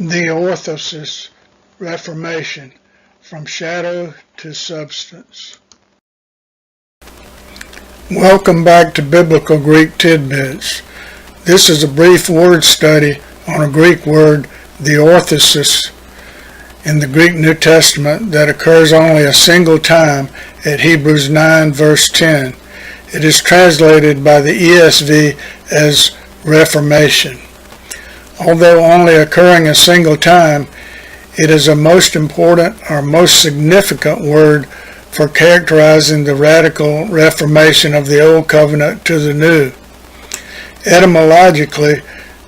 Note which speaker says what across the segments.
Speaker 1: Diórthωσις, reformation, from shadow to substance. Welcome back to Biblical Greek Tidbits. This is a brief word study on a Greek word, diórthωσις, in the Greek New Testament that occurs only a single time at Hebrews 9 verse 10. It is translated by the ESV as reformation. Although only occurring a single time, it is a most important or most significant word for characterizing the radical reformation of the Old Covenant to the New. Etymologically,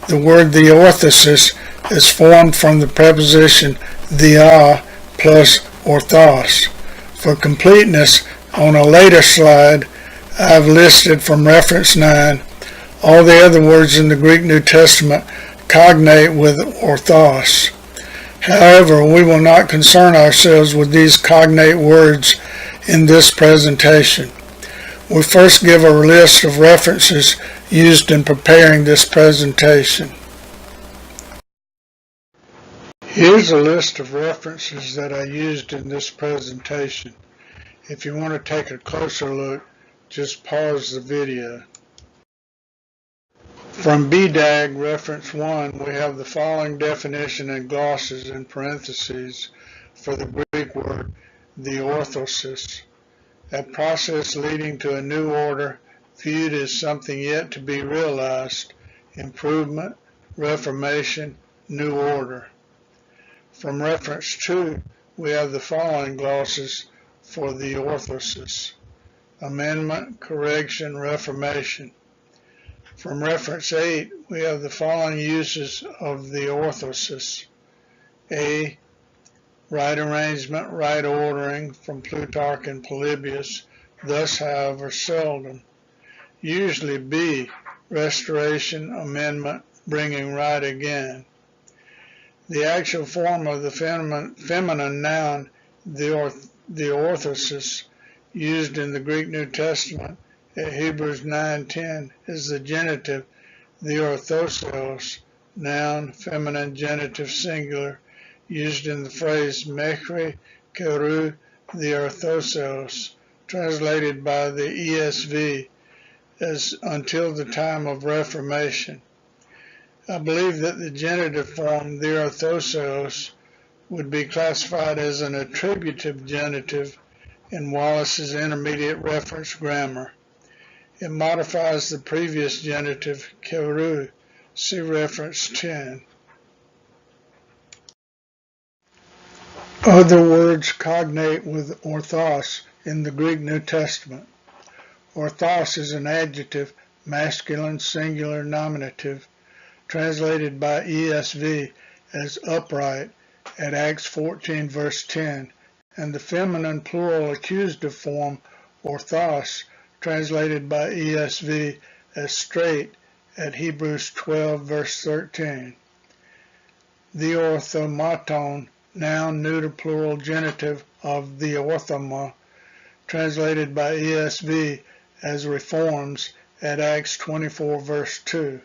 Speaker 1: the word diórthωσις is formed from the preposition dia plus orthos. For completeness, on a later slide, I have listed from reference 9 all the other words in the Greek New Testament cognate with orthos. However, we will not concern ourselves with these cognate words in this presentation. We'll first give a list of references used in preparing this presentation. Here's a list of references that I used in this presentation. If you want to take a closer look, just pause the video. From BDAG reference 1, we have the following definition and glosses in parentheses for the Greek word diórthωσις, a process leading to a new order viewed as something yet to be realized, improvement, reformation, new order. From reference 2, we have the following glosses for diórthωσις: amendment, correction, reformation. From reference 8, we have the following uses of diórthωσις: A. Right arrangement, right ordering, from Plutarch and Polybius, thus however seldom. Usually B. Restoration, amendment, bringing right again. The actual form of the feminine noun diórthωσις used in the Greek New Testament at Hebrews 9:10 is the genitive diórthosios, noun, feminine genitive singular, used in the phrase mechri kerou diórthosios, translated by the ESV as until the time of Reformation. I believe that the genitive form diórthosios would be classified as an attributive genitive in Wallace's intermediate reference grammar. It modifies the previous genitive kerou, see reference 10. Other words cognate with orthos in the Greek New Testament. Orthos is an adjective, masculine, singular, nominative, translated by ESV as upright at Acts 14 verse 10, and the feminine plural accusative form orthos, translated by ESV as straight at Hebrews 12 verse 13. Diorthomaton, noun, neuter, plural, genitive of diorthoma, translated by ESV as reforms at Acts 24 verse 2.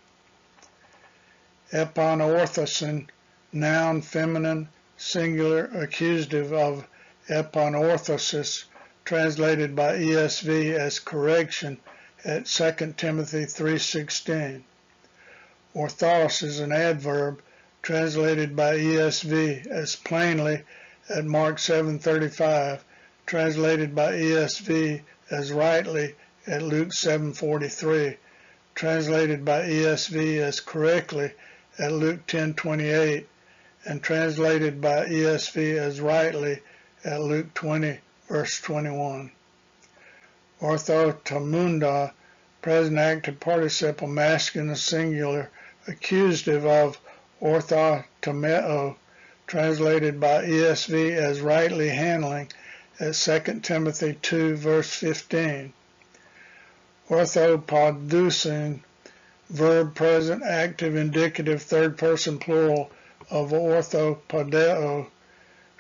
Speaker 1: Epanorthosin, noun, feminine, singular, accusative of epanorthosis, translated by ESV as correction at 2 Timothy 3:16. Orthos is an adverb, translated by ESV as plainly at Mark 7:35, translated by ESV as rightly at Luke 7:43, translated by ESV as correctly at Luke 10:28, and translated by ESV as rightly at Luke 20 verse 21. Orthotomunda, present active participle, masculine singular, accusative of orthotomeo, translated by ESV as rightly handling at 2 Timothy 2 verse 15. Orthopodusin, verb present active indicative third person plural of orthopodeo,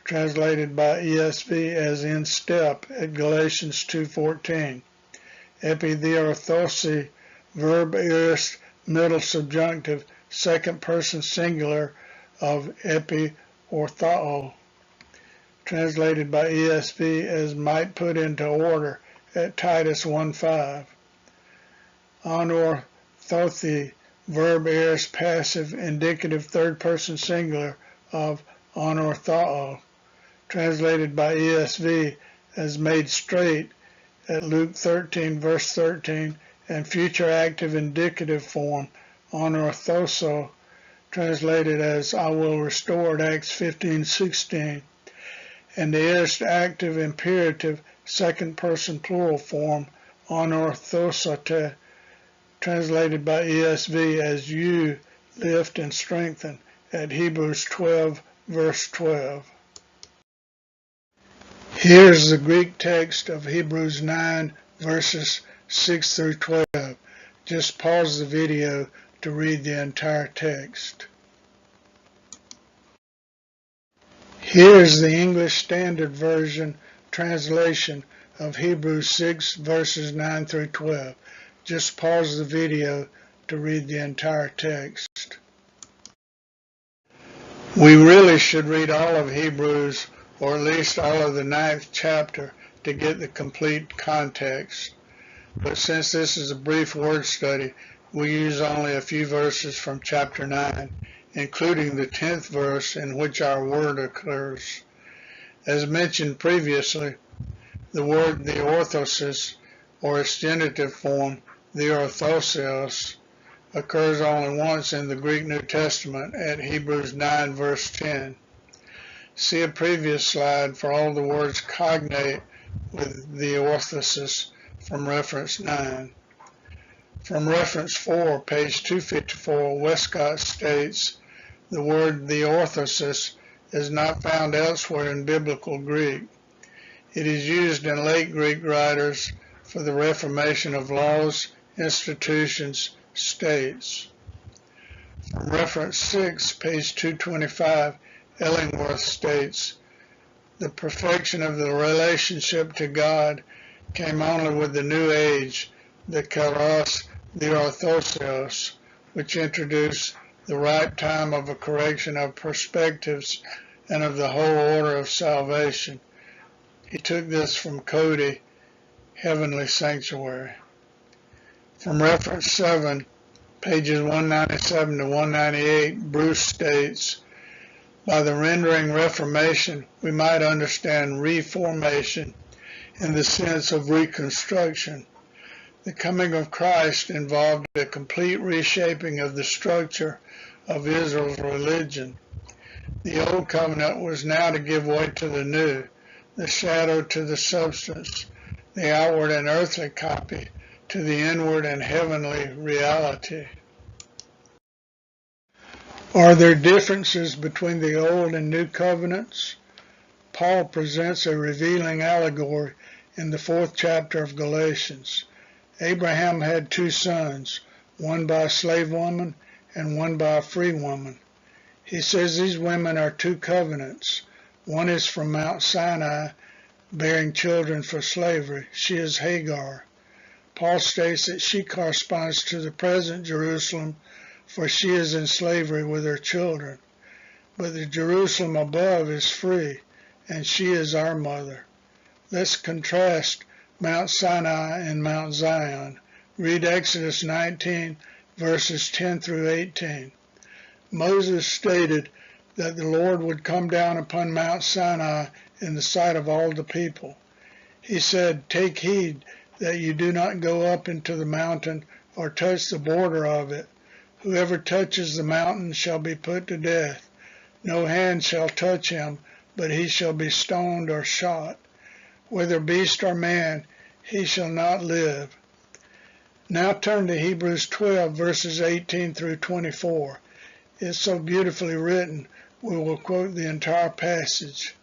Speaker 1: translated by ESV as in step at Galatians 2:14. Epidiorthosi, verb aorist middle subjunctive second person singular of epi or thao, translated by ESV as might put into order at Titus 1:5. Anorthothi, verb aorist passive indicative third person singular of anorthao, translated by ESV as made straight at Luke 13 verse 13, and future active indicative form anorthoso, translated as I will restore at Acts 15:16, and the aorist active imperative second person plural form anorthosate, translated by ESV as you lift and strengthen at Hebrews 12 verse 12. Here's the Greek text of Hebrews 9 verses 6 through 12. Just pause the video to read the entire text. Here's the English Standard Version translation of Hebrews 6 verses 9 through 12. Just pause the video to read the entire text. We really should read all of Hebrews, or at least all of the 9th chapter, to get the complete context. But since this is a brief word study, we use only a few verses from chapter 9, including the 10th verse in which our word occurs. As mentioned previously, the word diόρθωσις, or its genitive form, diόρθωσις, occurs only once in the Greek New Testament at Hebrews 9 verse 10. See a previous slide for all the words cognate with diόρθωσις from reference 9. From reference 4, page 254, Westcott states, the word diόρθωσις is not found elsewhere in biblical Greek. It is used in late Greek writers for the reformation of laws, institutions, states. From reference 6, page 225, Ellingworth states, the perfection of the relationship to God came only with the New Age, the kairos diόρθωσης, which introduced the right time of a correction of perspectives and of the whole order of salvation. He took this from Cody, Heavenly Sanctuary. From reference 7, pages 197 to 198, Bruce states, by the rendering reformation, we might understand reformation in the sense of reconstruction. The coming of Christ involved a complete reshaping of the structure of Israel's religion. The old covenant was now to give way to the new, the shadow to the substance, the outward and earthly copy to the inward and heavenly reality. Are there differences between the old and new covenants? Paul presents a revealing allegory in the 4th chapter of Galatians. Abraham had 2 sons, one by a slave woman and one by a free woman. He says these women are 2 covenants. One is from Mount Sinai, bearing children for slavery. She is Hagar. Paul states that she corresponds to the present Jerusalem, for she is in slavery with her children. But the Jerusalem above is free, and she is our mother. Let's contrast Mount Sinai and Mount Zion. Read Exodus 19, verses 10 through 18. Moses stated that the Lord would come down upon Mount Sinai in the sight of all the people. He said, take heed that you do not go up into the mountain or touch the border of it. Whoever touches the mountain shall be put to death. No hand shall touch him, but he shall be stoned or shot. Whether beast or man, he shall not live. Now turn to Hebrews 12, verses 18 through 24. It's so beautifully written, we will quote the entire passage.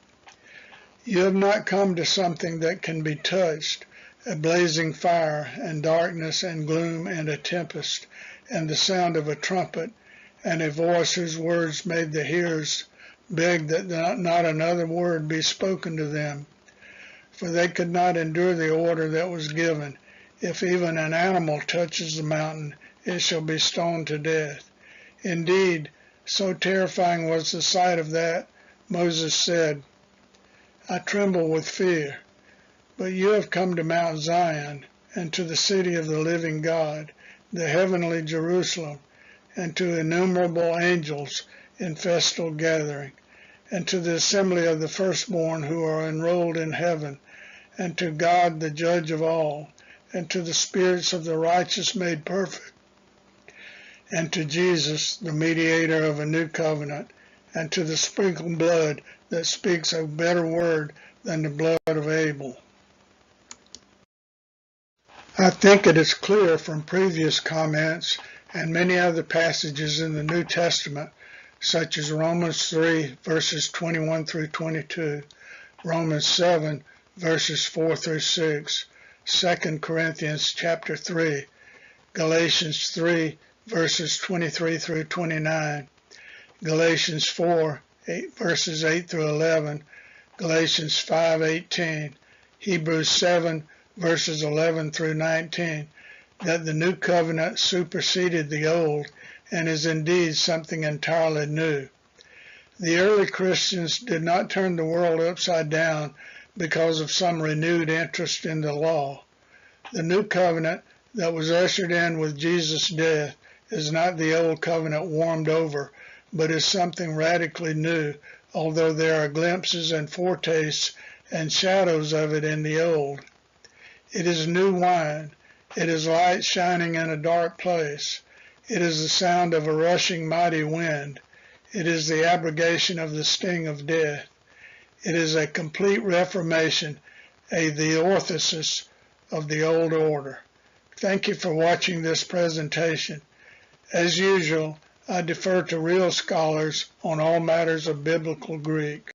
Speaker 1: You have not come to something that can be touched, a blazing fire, and darkness, and gloom, and a tempest, and the sound of a trumpet, and a voice whose words made the hearers beg that not another word be spoken to them. For they could not endure the order that was given. If even an animal touches the mountain, it shall be stoned to death. Indeed, So terrifying was the sight of that, Moses said, I tremble with fear. But you have come to Mount Zion, and to the city of the living God, the heavenly Jerusalem, and to innumerable angels in festal gathering, and to the assembly of the firstborn who are enrolled in heaven, and to God the judge of all, and to the spirits of the righteous made perfect, and to Jesus, the mediator of a new covenant, and to the sprinkled blood that speaks a better word than the blood of Abel. I think it is clear from previous comments and many other passages in the New Testament, such as Romans 3, verses 21 through 22, Romans 7, verses 4 through 6, 2 Corinthians chapter 3, Galatians 3, verses 23 through 29, Galatians 4, verses 8 through 11, Galatians 5:18, Hebrews 7, verses 11 through 19, that the new covenant superseded the old and is indeed something entirely new. The early Christians did not turn the world upside down because of some renewed interest in the law. The new covenant that was ushered in with Jesus' death is not the old covenant warmed over, but is something radically new, although there are glimpses and foretastes and shadows of it in the old. It is new wine. It is light shining in a dark place. It is the sound of a rushing mighty wind. It is the abrogation of the sting of death. It is a complete reformation, a diórthoses of the old order. Thank you for watching this presentation. As usual, I defer to real scholars on all matters of biblical Greek.